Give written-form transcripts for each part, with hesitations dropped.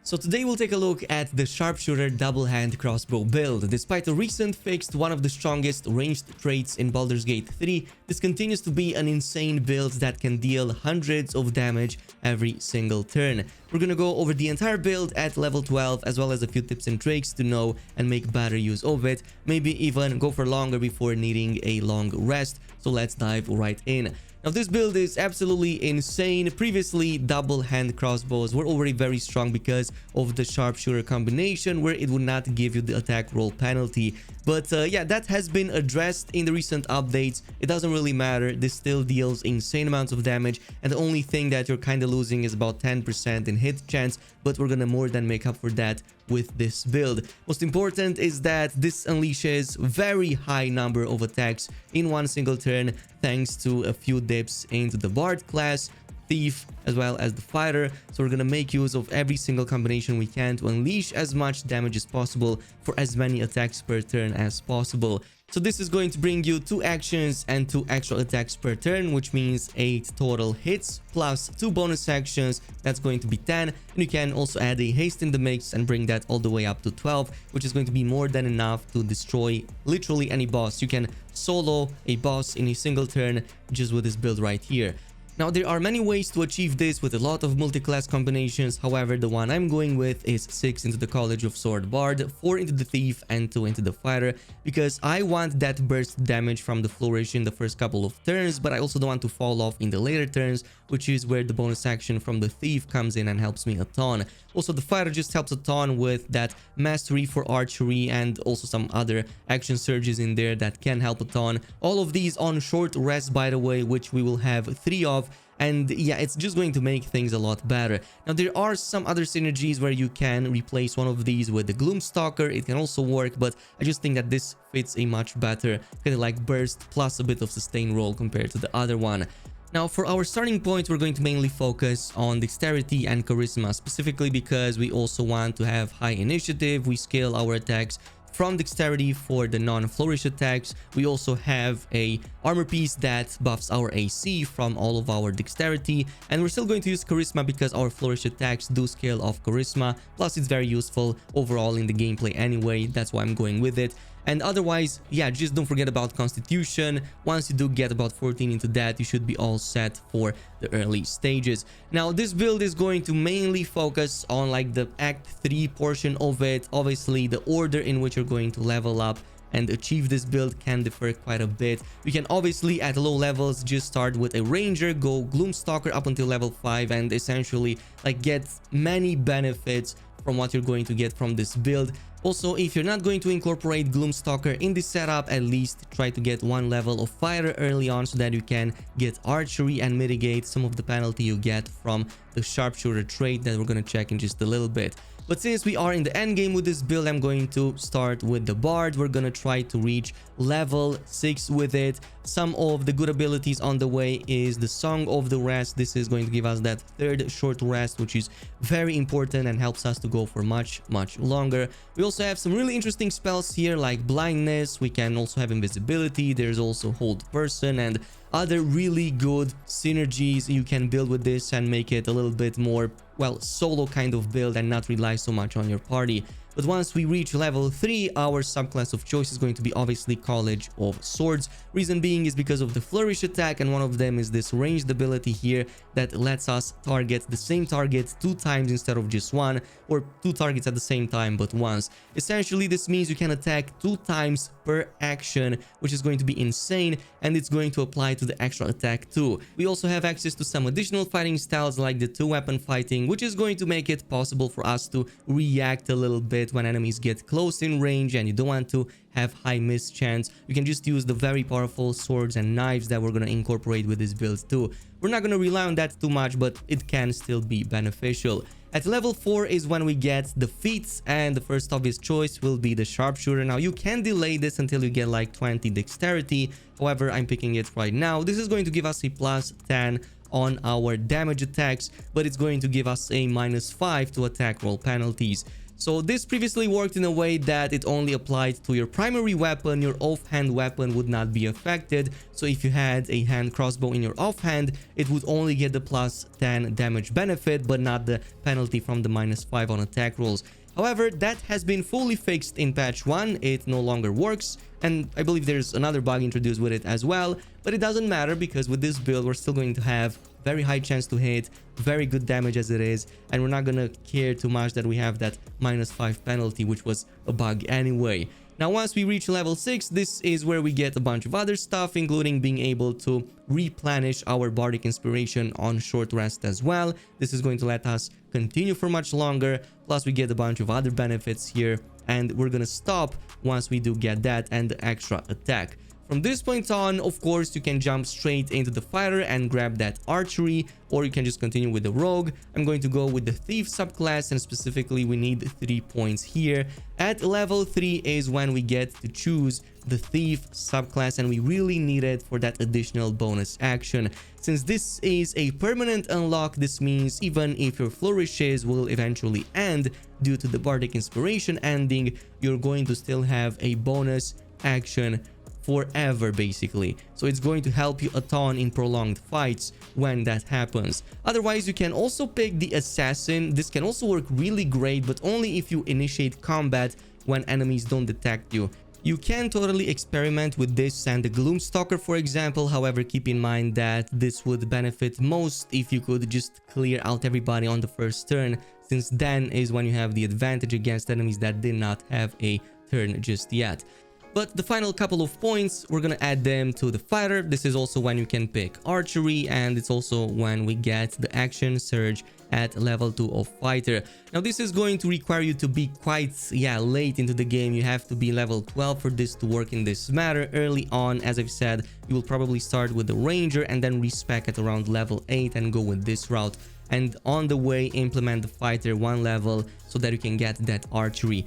So today we'll take a look at the Sharpshooter double hand crossbow build. Despite a recent fix to one of the strongest ranged traits in Baldur's Gate 3, this continues to be an insane build that can deal hundreds of damage every single turn. We're gonna go over the entire build at level 12 as well as a few tips and tricks to know and make better use of it, maybe even go for longer before needing a long rest. So let's dive right in. Now this build is absolutely insane. Previously, double hand crossbows were already very strong because of the Sharpshooter combination where it would not give you the attack roll penalty. But yeah, that has been addressed in the recent updates. It doesn't really matter. This still deals insane amounts of damage, and the only thing that you're kind of losing is about 10% in hit chance, but we're gonna more than make up for that with this build. Most important is that this unleashes very high number of attacks in one single turn thanks to a few dips into the Bard class, Thief, as well as the Fighter. So we're gonna make use of every single combination we can to unleash as much damage as possible for as many attacks per turn as possible. So this is going to bring you 2 actions and 2 actual attacks per turn, which means 8 total hits plus 2 bonus actions. That's going to be 10. And you can also add a haste in the mix and bring that all the way up to 12, which is going to be more than enough to destroy literally any boss. You can solo a boss in a single turn just with this build right here. Now, there are many ways to achieve this with a lot of multi-class combinations. However, the one I'm going with is 6 into the College of Sword Bard, 4 into the Thief, and 2 into the Fighter, because I want that burst damage from the Flourish in the first couple of turns, but I also don't want to fall off in the later turns, which is where the bonus action from the Thief comes in and helps me a ton. Also, the Fighter just helps a ton with that Mastery for Archery and also some other action surges in there that can help a ton. All of these on short rest, by the way, which we will have 3 of. And yeah, it's just going to make things a lot better. Now, there are some other synergies where you can replace one of these with the Gloomstalker. It can also work, but I just think that this fits a much better kind of like burst plus a bit of sustain roll compared to the other one. Now, for our starting point, we're going to mainly focus on Dexterity and Charisma, specifically because we also want to have high initiative. We scale our attacks from Dexterity for the non-flourish attacks. We also have a armor piece that buffs our AC from all of our Dexterity, and we're still going to use Charisma because our flourish attacks do scale off Charisma, plus it's very useful overall in the gameplay anyway. That's why I'm going with it. And otherwise, yeah, just don't forget about Constitution. Once you do get about 14 into that, you should be all set for the early stages. Now, this build is going to mainly focus on like the Act 3 portion of it. Obviously, the order in which you're going to level up and achieve this build can differ quite a bit. We can obviously at low levels just start with a Ranger, go Gloomstalker up until level 5, and essentially like get many benefits from what you're going to get from this build. Also, if you're not going to incorporate Gloomstalker in this setup, at least try to get 1 level of Fighter early on so that you can get Archery and mitigate some of the penalty you get from the Sharpshooter trait that we're going to check in just a little bit. But since we are in the end game with this build, I'm going to start with the Bard. We're going to try to reach level 6 with it. Some of the good abilities on the way is the Song of the Rest. This is going to give us that 3rd short rest, which is very important and helps us to go for much longer. We also have some really interesting spells here like Blindness. We can also have Invisibility. There's also Hold Person and other really good synergies you can build with this and make it a little bit more, well, solo kind of build and not rely so much on your party. But once we reach level 3, our subclass of choice is going to be obviously College of Swords. Reason being is because of the Flourish attack, and one of them is this ranged ability here that lets us target the same target 2 times instead of just 1, or 2 targets at the same time but once. Essentially, this means you can attack 2 times per action, which is going to be insane, and it's going to apply to the actual attack too. We also have access to some additional fighting styles like the 2-weapon fighting, which is going to make it possible for us to react a little bit when enemies get close in range and you don't want to have high miss chance. You can just use the very powerful swords and knives that we're going to incorporate with this build too. We're not going to rely on that too much, but it can still be beneficial. At level 4 is when we get the feats, and the first obvious choice will be the Sharpshooter. Now, you can delay this until you get like 20 Dexterity. However, I'm picking it right now. This is going to give us a plus 10 on our damage attacks, but it's going to give us a -5 to attack roll penalties. So this previously worked in a way that it only applied to your primary weapon. Your offhand weapon would not be affected. So if you had a hand crossbow in your offhand, it would only get the plus 10 damage benefit, but not the penalty from the -5 on attack rolls. However, that has been fully fixed in patch 1. It no longer works, and I believe there's another bug introduced with it as well, but it doesn't matter because with this build we're still going to have very high chance to hit, very good damage as it is, and we're not gonna care too much that we have that -5 penalty, which was a bug anyway. Now, once we reach level 6, this is where we get a bunch of other stuff, including being able to replenish our bardic inspiration on short rest as well. This is going to let us continue for much longer, plus we get a bunch of other benefits here, and we're gonna stop once we do get that and the extra attack. From this point on, of course, you can jump straight into the fighter and grab that archery, or you can just continue with the rogue. I'm going to go with the thief subclass, and specifically we need 3 points here. At level 3 is when we get to choose the thief subclass, and we really need it for that additional bonus action. Since this is a permanent unlock, this means even if your flourishes will eventually end due to the bardic inspiration ending, you're going to still have a bonus action forever, basically. So it's going to help you a ton in prolonged fights when that happens. Otherwise, you can also pick the assassin. This can also work really great, but only if you initiate combat when enemies don't detect you. You can totally experiment with this and the Gloomstalker, for example. However, keep in mind that this would benefit most if you could just clear out everybody on the first turn, since then is when you have the advantage against enemies that did not have a turn just yet. But the final couple of points, we're gonna add them to the fighter. This is also when you can pick archery, and it's also when we get the action surge at level 2 of fighter. Now this is going to require you to be quite late into the game. You have to be level 12 for this to work in this matter. Early on, as I've said, you will probably start with the ranger and then respec at around level 8 and go with this route, and on the way implement the fighter 1 level so that you can get that archery.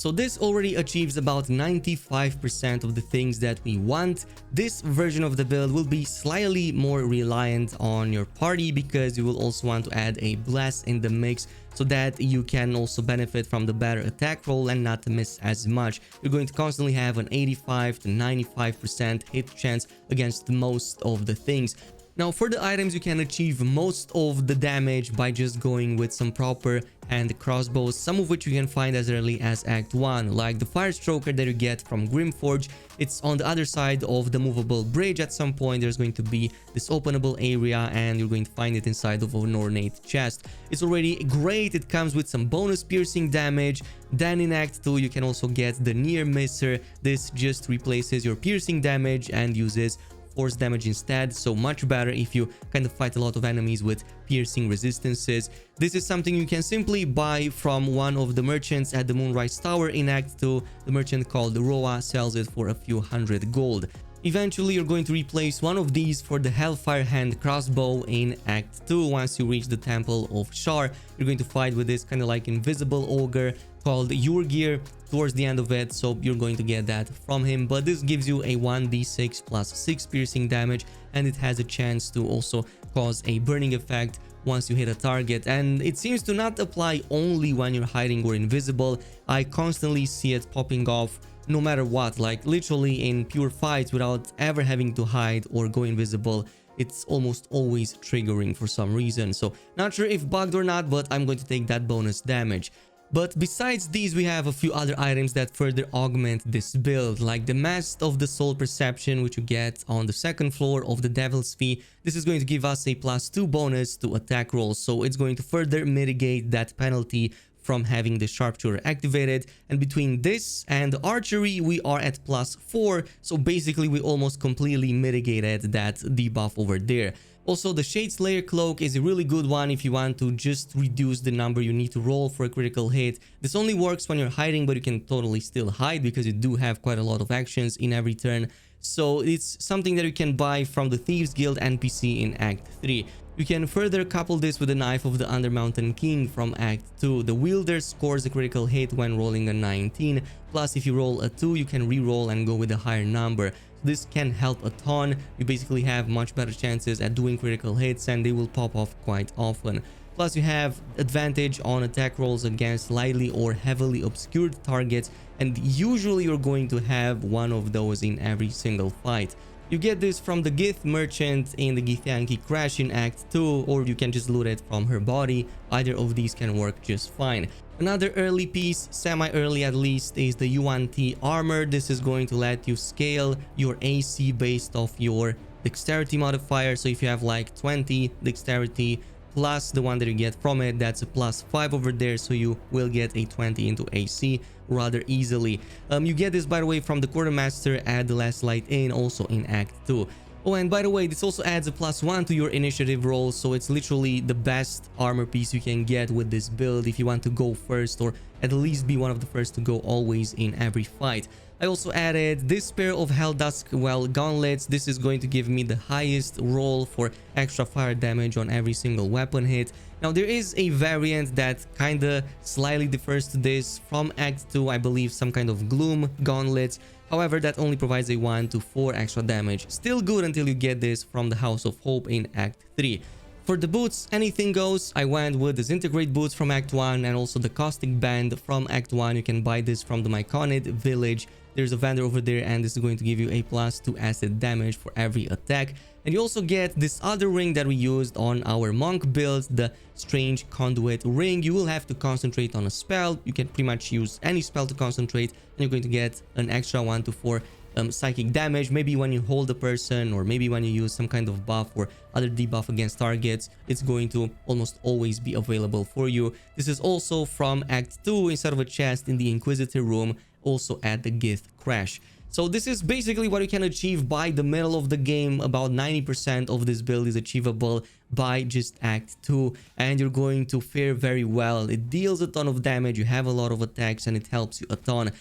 So this already achieves about 95% of the things that we want. This version of the build will be slightly more reliant on your party, because you will also want to add a blast in the mix so that you can also benefit from the better attack roll and not miss as much. You're going to constantly have an 85 to 95% hit chance against most of the things. Now, for the items, you can achieve most of the damage by just going with some proper hand crossbows, some of which you can find as early as Act 1, like the Firestroker that you get from Grimforge. It's on the other side of the movable bridge. At some point, there's going to be this openable area, and you're going to find it inside of an ornate chest. It's already great. It comes with some bonus piercing damage. Then in Act 2, you can also get the Near Misser. This just replaces your piercing damage and uses force damage instead, so much better if you kind of fight a lot of enemies with piercing resistances. This is something you can simply buy from one of the merchants at the Moonrise Tower in Act 2. The merchant called Roa sells it for a few hundred gold. Eventually, you're going to replace one of these for the Hellfire Hand crossbow in Act 2. Once you reach the Temple of Shar, you're going to fight with this kind of like invisible ogre called Yurgir towards the end of it, so you're going to get that from him. But this gives you a 1d6 plus 6 piercing damage, and it has a chance to also cause a burning effect once you hit a target, and it seems to not apply only when you're hiding or invisible. I constantly see it popping off no matter what, like literally in pure fights without ever having to hide or go invisible. It's almost always triggering for some reason, so not sure if bugged or not, but I'm going to take that bonus damage. But besides these, we have a few other items that further augment this build, like the Mask of the Soul Perception, which you get on the second floor of the Devil's Fee. This is going to give us a +2 bonus to attack rolls, so it's going to further mitigate that penalty from having the Sharpshooter activated. And between this and archery, we are at +4, so basically we almost completely mitigated that debuff over there. Also, the Shadeslayer Cloak is a really good one if you want to just reduce the number you need to roll for a critical hit. This only works when you're hiding, but you can totally still hide because you do have quite a lot of actions in every turn. So it's something that you can buy from the Thieves Guild NPC in Act 3. You can further couple this with the Knife of the Undermountain King from Act 2. The wielder scores a critical hit when rolling a 19. Plus, if you roll a 2, you can re-roll and go with a higher number. This can help a ton. You basically have much better chances at doing critical hits, and they will pop off quite often. Plus you have advantage on attack rolls against lightly or heavily obscured targets, and usually you're going to have one of those in every single fight. You get this from the Gith merchant in the Githyanki Crash in Act 2, or you can just loot it from her body. Either of these can work just fine. Another early piece, semi-early at least, is the Yuan-Ti armor. This is going to let you scale your AC based off your dexterity modifier. So if you have like 20 dexterity plus the one that you get from it, that's a +5 over there, so you will get a 20 into AC rather easily. You get this, by the way, from the Quartermaster at the Last Light Inn, also in Act 2. Oh, and by the way, this also adds a +1 to your initiative roll, so it's literally the best armor piece you can get with this build if you want to go first, or at least be one of the first to go always in every fight. I also added this pair of Helldusk, well, gauntlets. This is going to give me the highest roll for extra fire damage on every single weapon hit. Now, there is a variant that kinda slightly differs to this from Act 2, I believe, some kind of Gloom gauntlets. However, that only provides a 1 to 4 extra damage. Still good until you get this from the House of Hope in Act 3. For the boots, anything goes. I went with Disintegrate boots from Act 1 and also the Caustic Band from Act 1. You can buy this from the Myconid village. There's a vendor over there, and this is going to give you a +2 acid damage for every attack. And you also get this other ring that we used on our monk build, the Strange Conduit ring. You will have to concentrate on a spell. You can pretty much use any spell to concentrate, and you're going to get an extra 1 to 4 psychic damage. Maybe when you hold a person, or maybe when you use some kind of buff or other debuff against targets, it's going to almost always be available for you. This is also from Act 2 inside of a chest in the Inquisitor room, also at the Gith Crash. So this is basically what you can achieve by the middle of the game. About 90% of this build is achievable by just Act 2, and you're going to fare very well. It deals a ton of damage, you have a lot of attacks, and it helps you a ton.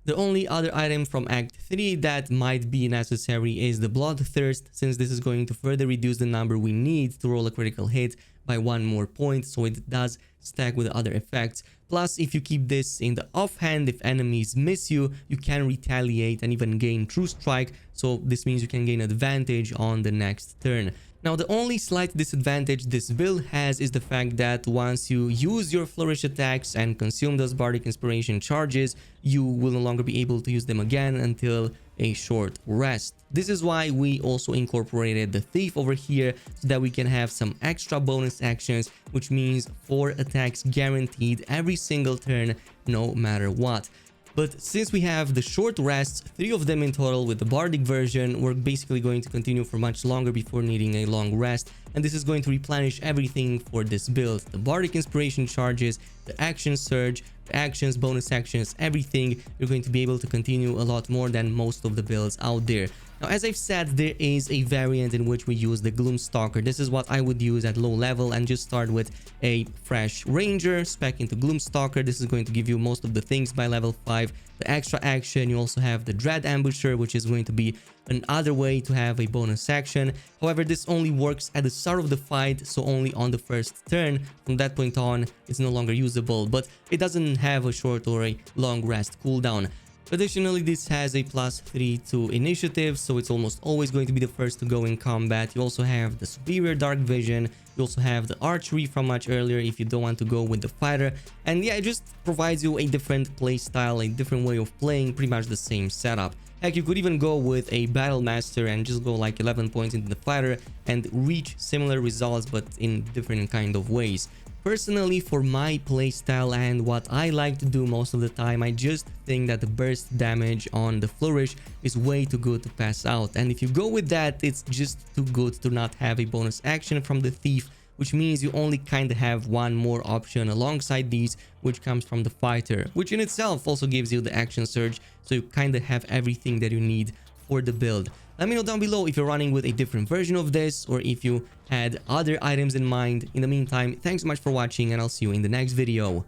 The only other item from Act 3 that might be necessary is the Bloodthirst, since this is going to further reduce the number we need to roll a critical hit by 1 more point, so it does stack with the other effects. Plus, if you keep this in the offhand, if enemies miss you, you can retaliate and even gain True Strike, so this means you can gain advantage on the next turn. Now, the only slight disadvantage this build has is the fact that once you use your flourish attacks and consume those bardic inspiration charges, you will no longer be able to use them again until a short rest. This is why we also incorporated the thief over here, so that we can have some extra bonus actions, which means 4 attacks guaranteed every single turn, no matter what. But since we have the short rests, 3 of them in total with the bardic version, we're basically going to continue for much longer before needing a long rest, and this is going to replenish everything for this build. The bardic inspiration charges, the action surge, the actions, bonus actions, everything. You're going to be able to continue a lot more than most of the builds out there. Now, as I've said, there is a variant in which we use the Gloomstalker. This is what I would use at low level, and just start with a fresh ranger, spec into Gloomstalker. This is going to give you most of the things by level 5. The extra action, you also have the Dread Ambusher, which is going to be another way to have a bonus action. However, this only works at the start of the fight, so only on the first turn. From that point on, it's no longer usable, but it doesn't have a short or a long rest cooldown. Additionally, this has a +3 to initiative, so it's almost always going to be the first to go in combat. You also have the superior dark vision. You also have the archery from much earlier if you don't want to go with the fighter. And yeah, it just provides you a different play style, a different way of playing, pretty much the same setup. Heck, you could even go with a battle master and just go like 11 points into the fighter and reach similar results, but in different kind of ways. Personally, for my playstyle and what I like to do most of the time, I just think that the burst damage on the flourish is way too good to pass out. And if you go with that, it's just too good to not have a bonus action from the thief, which means you only kind of have one more option alongside these, which comes from the fighter, which in itself also gives you the action surge, so you kind of have everything that you need for the build. Let me know down below if you're running with a different version of this, or if you had other items in mind. In the meantime, thanks so much for watching, and I'll see you in the next video.